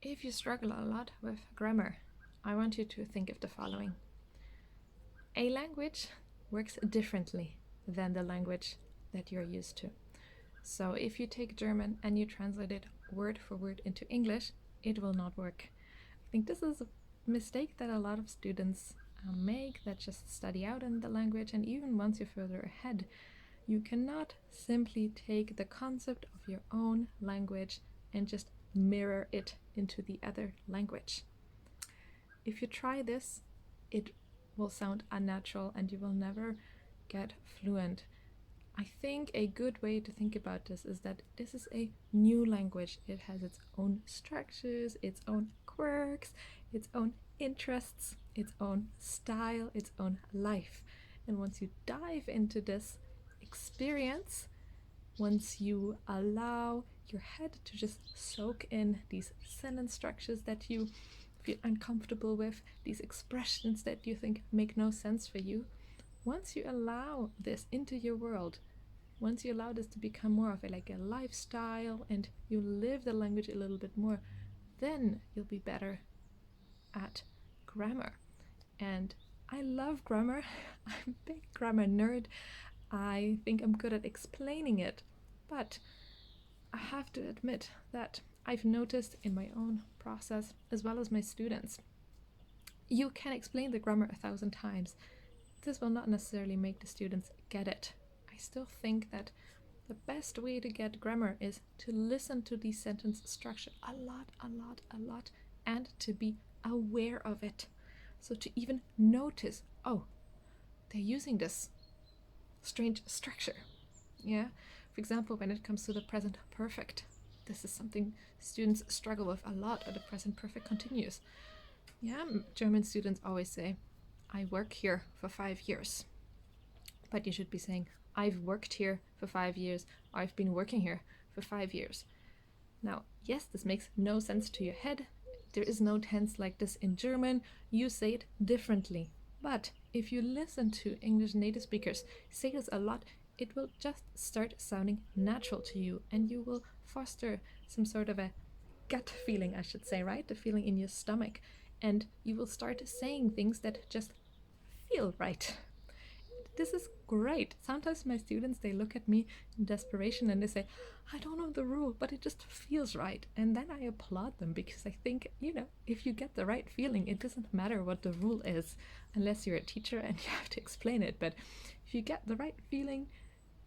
If you struggle a lot with grammar, I want you to think of the following. A language works differently than the language that you're used to. So if you take German and you translate it word for word into English, it will not work. I think this is a mistake that a lot of students make, that just study out in the language, and even once you're further ahead, you cannot simply take the concept of your own language and just mirror it into the other language. If you try this, it will sound unnatural and you will never get fluent. I think a good way to think about this is that this is a new language. It has its own structures, its own quirks, its own interests, its own style, its own life. And once you dive into this experience, once you allow your head to just soak in these sentence structures that you feel uncomfortable with, these expressions that you think make no sense for you, once you allow this into your world, once you allow this to become more of a lifestyle and you live the language a little bit more, then you'll be better at grammar. And I love grammar. I'm a big grammar nerd. I think I'm good at explaining it, but I have to admit that I've noticed in my own process, as well as my students, you can explain the grammar 1,000 times. This will not necessarily make the students get it. I still think that the best way to get grammar is to listen to the sentence structure a lot, and to be aware of it. So to even notice, oh, they're using this strange structure. Yeah, for example, when it comes to the present perfect, this is something students struggle with a lot, or the present perfect continuous. Yeah, German students always say, I work here for 5 years. But you should be saying, I've worked here for 5 years, I've been working here for 5 years. Now, yes, this makes no sense to your head. There is no tense like this in German. You say it differently. But if you listen to English native speakers say this a lot, it will just start sounding natural to you, and you will foster some sort of a gut feeling, I should say, right? The feeling in your stomach. And you will start saying things that just feel right. This is great. Sometimes my students, they look at me in desperation and they say, I don't know the rule, but it just feels right. And then I applaud them, because I think, if you get the right feeling, it doesn't matter what the rule is, unless you're a teacher and you have to explain it. But if you get the right feeling,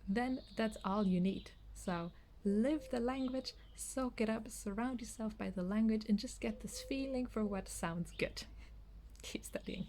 then that's all you need. So live the language, soak it up, surround yourself by the language, and just get this feeling for what sounds good. Keep studying.